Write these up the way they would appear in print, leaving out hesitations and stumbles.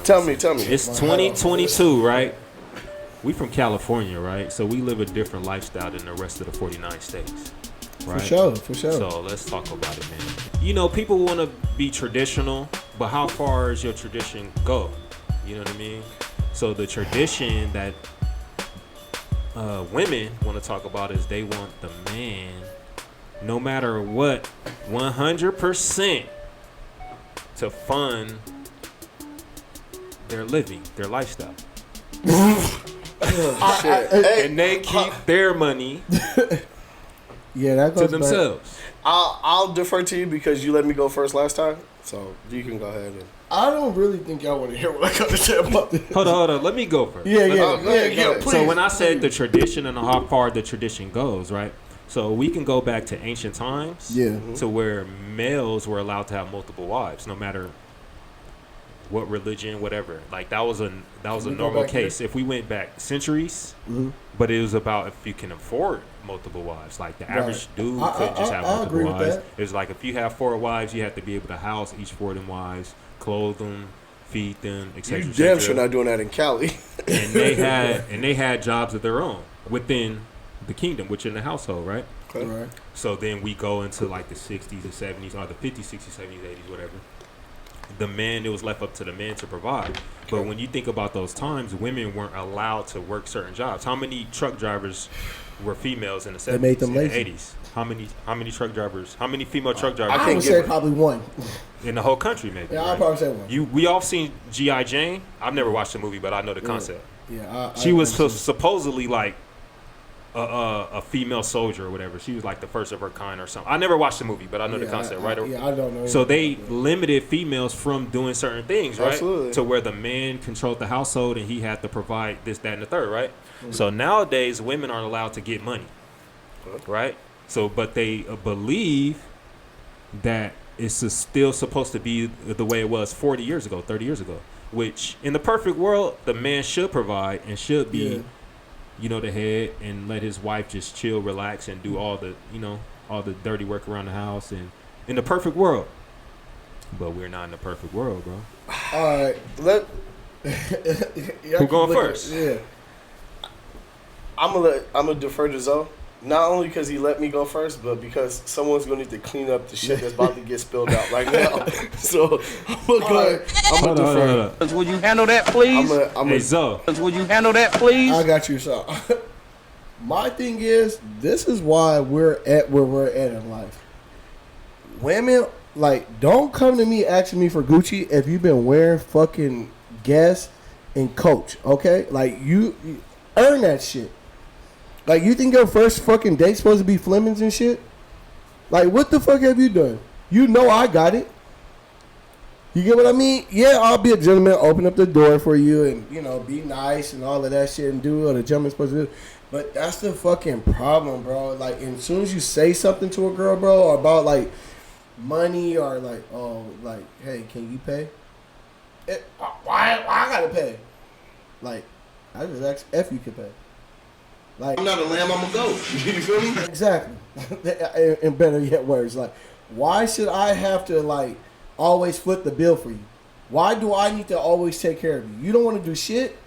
Tell me. It's 2022, right? We from California, right? So we live a different lifestyle than the rest of the 49 states. Right? For sure. So let's talk about it, man. You know, people want to be traditional, but how far does your tradition go? You know what I mean? So the tradition that women want to talk about is they want the man, no matter what, 100% to fund their living, their lifestyle. And they keep their money that goes to themselves. I'll defer to you because you let me go first last time, so you can go ahead. I don't really think y'all want to hear what I got to say about this. Hold on. Let me go first. Yeah. Please. So when I said the tradition and how far the tradition goes, right? So we can go back to ancient times, to where males were allowed to have multiple wives, no matter what religion, whatever. Like that was a normal case. If we went back centuries, but it was about if you can afford multiple wives. Like the average dude couldn't just have multiple wives. It was like if you have 4 wives, you have to be able to house each 4 of them wives, clothe them, feed them, etc. You damn sure not doing that in Cali. And they had jobs of their own within the kingdom, which in the household, right? Okay. Right. So then we go into like the 60s and 70s, or the 50s, 60s, 70s, 80s, whatever. The man, it was left up to the man to provide. But when you think about those times, women weren't allowed to work certain jobs. How many truck drivers were females in the 70s, They made them and the lazy. 80s? How many truck drivers? How many female truck drivers? I would say probably one. In the whole country, maybe. Yeah, right? I'd probably say one. We all seen G.I. Jane. I've never watched the movie, but I know the concept. Yeah, She was supposedly like a female soldier or whatever. She was like the first of her kind or something. I never watched the movie, but I know the concept, right? I don't know. So they limited females from doing certain things, right? Absolutely. To where the man controlled the household and he had to provide this, that, and the third, right? So nowadays, women aren't allowed to get money, right? So, but they believe that it's still supposed to be the way it was 40 years ago, 30 years ago, which in the perfect world, the man should provide and should be, the head, and let his wife just chill, relax, and do all the dirty work around the house, and in the perfect world. But we're not in the perfect world, bro. All right. Who going first? Yeah. I'm gonna defer to Zoe. Not only because he let me go first, but because someone's gonna need to clean up the shit that's about to get spilled out right now. So I'm gonna go ahead. I'm gonna defer. Will you handle that, please? Hey, Zoe. Will you handle that, please? I got you, so my thing is, this is why we're at where we're at in life. Women, don't come to me asking me for Gucci if you've been wearing fucking Guess and Coach, okay? You earn that shit. You think your first fucking date's supposed to be Flemings and shit? What the fuck have you done? You know I got it. You get what I mean? Yeah, I'll be a gentleman, open up the door for you and, be nice and all of that shit and do what a gentleman's supposed to do. But that's the fucking problem, bro. As soon as you say something to a girl, bro, or about, money or, hey, can you pay? Why I gotta pay? I just ask if you can pay. I'm not a lamb, I'm a goat. You feel me? Exactly. And better yet words. Why should I have to, always foot the bill for you? Why do I need to always take care of you? You don't want to do shit?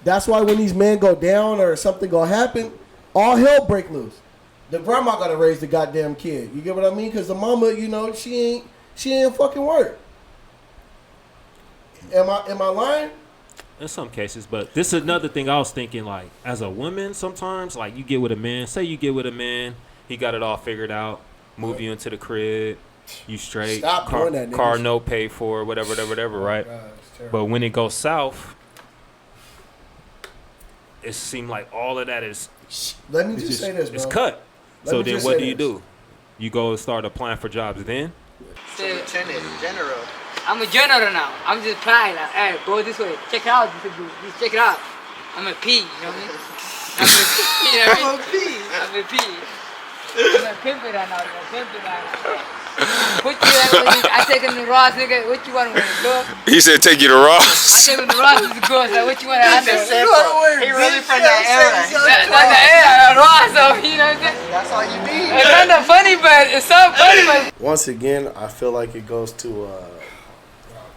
That's why when these men go down or something gonna happen, all hell break loose. The grandma gotta raise the goddamn kid. You get what I mean? Because the mama, she ain't fucking work. Am I lying? In some cases, but this is another thing I was thinking, as a woman, sometimes, you get with a man, he got it all figured out, move you into the crib, you straight, Stop doing that, car niggas. no paid for, whatever, right? God, but when it goes south, it seemed like all of that is, let me just say this, bro. it's cut. Let me then just what say do you this. do? You go start applying for jobs then? Lieutenant General. I'm a general now. I'm just applying. Hey, go this way. Check it out. Just check it out. I'm a P. You know what I mean? I'm a P. I'm a pimpin' right now. What you I take him to Ross, nigga. What you want to go? He said take you to I Ross. take him to Ross to go. So what you want to answer? He really from that era. That's the era. Ross, so you know what I'm saying? That's all you need. It's kind of funny, but it's so funny, but Once again, I feel like it goes to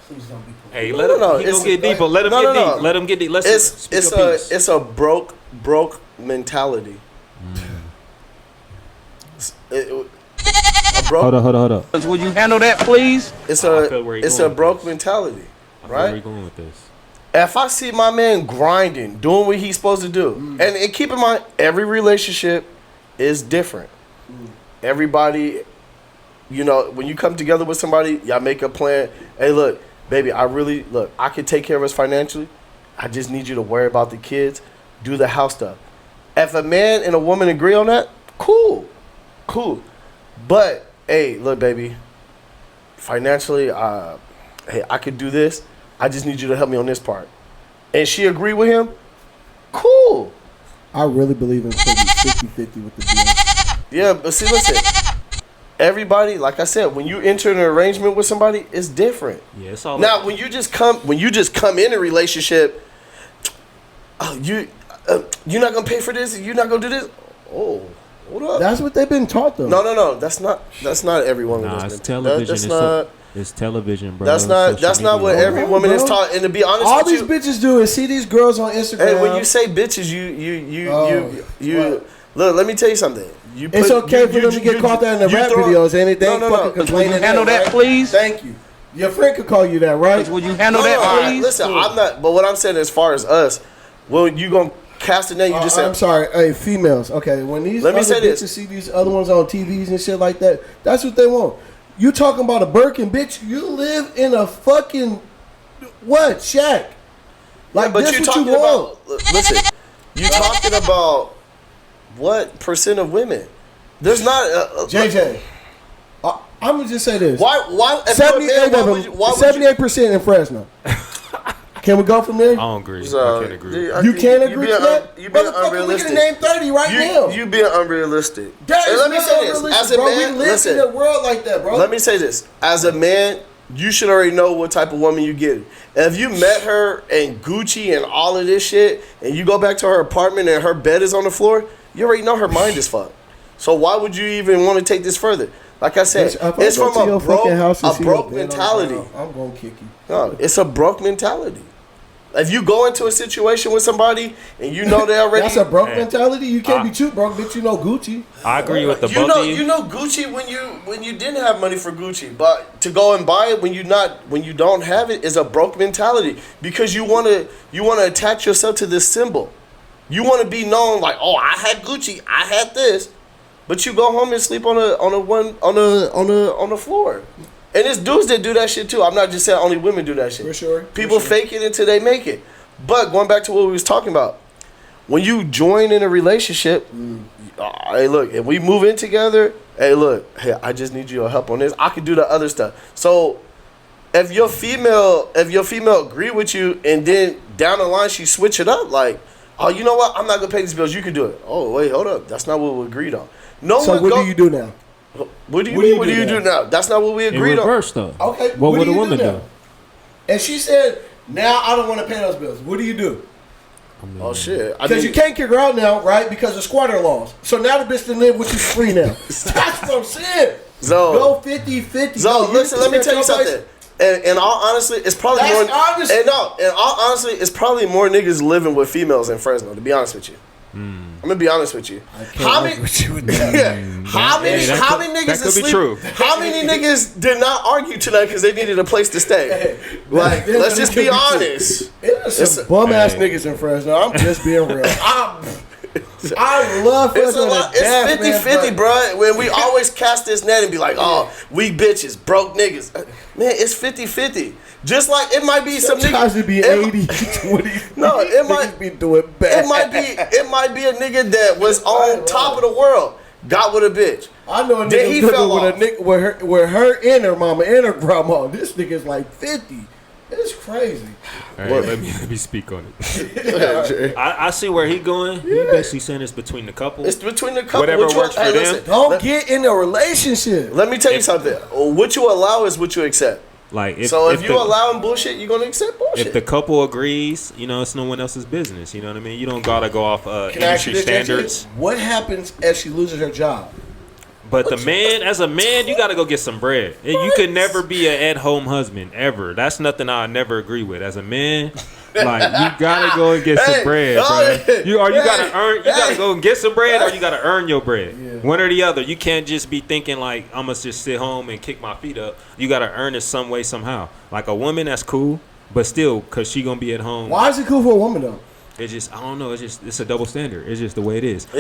Please don't be Hey, let him get deeper. Let him get deep. Let him get deep. It's a broke mentality. Hold up. Would you handle that, please? It's a broke mentality, right? Where are you going with this? If I see my man grinding, doing what he's supposed to do, and keep in mind, every relationship is different. Everybody, when you come together with somebody, y'all make a plan. Hey, look, baby, I can take care of us financially. I just need you to worry about the kids, do the house stuff. If a man and a woman agree on that, cool. But, hey, look, baby, financially, hey, I could do this. I just need you to help me on this part. And she agree with him, cool. I really believe in 50-50 with the deal. Yeah, but see, listen. Everybody, like I said, when you enter an arrangement with somebody, it's different. Yeah, it's all now, when you just come in a relationship, you're not gonna pay for this, you're not gonna do this. Oh, hold up. That's what they've been taught, though. No. That's not every woman. Nah, it's television. It's television, bro. That's not what every woman is taught. And to be honest, all these bitches do is see these girls on Instagram. Hey, when you say bitches, you look. Let me tell you something. It's okay for them to get caught out in the rap videos, ain't it? They ain't fucking complaining. Would you handle that, please? Thank you. Your friend could call you that, right? Would you handle that, please? Listen, I'm not. But what I'm saying, as far as us, well, you gonna cast a name? You just said. I'm sorry. Hey, females. Okay, when these bitches see these other ones on TVs and shit like that, that's what they want. You talking about a Birkin, bitch? You live in a fucking shack? Like, but that's you what you talking want. about? Listen, you talking about what percent of women? There's not JJ. I'm gonna just say this. Why? 78 of them. 78% in Fresno. Can we go from there? I don't agree. I can't agree. You can't agree with that? You being unrealistic. We can name 30 right now. You being unrealistic. That is let me say this. As a man, we live in a world like that, bro. Let me say this. As a man, you should already know what type of woman you get. If you met her in Gucci and all of this shit, and you go back to her apartment and her bed is on the floor, you already know her mind is fucked. So why would you even want to take this further? Like I said, it's from a broke mentality. I'm gonna kick you. No, it's a broke mentality. If you go into a situation with somebody and you know they already... That's a broke mentality? You can't be too broke, bitch. You know Gucci. I agree with the both of you. You know Gucci when you didn't have money for Gucci. But to go and buy it when you don't have it is a broke mentality. Because you wanna attach yourself to this symbol. You want to be known like, oh, I had Gucci, I had this. But you go home and sleep on the floor. And there's dudes that do that shit too. I'm not just saying only women do that shit. For sure. People fake it until they make it. But going back to what we was talking about, when you join in a relationship, hey, look, if we move in together, hey, I just need your help on this. I can do the other stuff. So if your female agree with you and then down the line she switch it up, like, oh, you know what? I'm not gonna pay these bills. You can do it. Oh, wait, hold up. That's not what we agreed on. So what do you do now? What do you mean? What do you do now? That's not what we agreed in reverse, on. Though. Okay. What would a woman do? And she said, "Now I don't want to pay those bills." What do you do? Oh shit! Because you can't kick her out now, right? Because of squatter laws. So now the bitch can live with you free now. That's what I'm saying. So go 50-50. So listen, let me tell you something. And in all honesty, it's probably more. Honest. And no, in all honesty, it's probably more niggas living with females in Fresno. To be honest with you, I'm gonna be honest with you. How many niggas is sleep? How many niggas did not argue tonight because they needed a place to stay? Like, let's just be honest. It's some bum ass niggas in Fresno. I'm just being real. I love Fresno. It's 50-50, bro. When we always cast this net and be like, oh, we bitches, broke niggas. Man, it's 50-50. Just like it might be some niggas. Sometimes it be 80-20. No, it might be doing bad. It might be a nigga that was on top of the world, got with a bitch. I know a nigga with her and her mama and her grandma. This nigga's like 50. It's crazy. All right, let me speak on it. I see where he going. He basically saying it's between the couple. It's between the couple. Whatever works for them. Listen, don't get in a relationship. Let me tell you something. What you allow is what you accept. Like if you allowing bullshit, you're gonna accept bullshit. If the couple agrees, it's no one else's business. You know what I mean? You don't gotta go off industry standards. What happens if she loses her job? But the man, as a man, you gotta go get some bread. You could never be an at-home husband ever. That's nothing I never agree with. As a man, like you gotta go and get some bread, bro. You gotta earn. You gotta go and get some bread, or you gotta earn your bread. Yeah. One or the other. You can't just be thinking like I'm gonna just sit home and kick my feet up. You gotta earn it some way somehow. Like a woman, that's cool, but still, cause she gonna be at home. Why is it cool for a woman though? It's just I don't know. It's a double standard. It's just the way it is.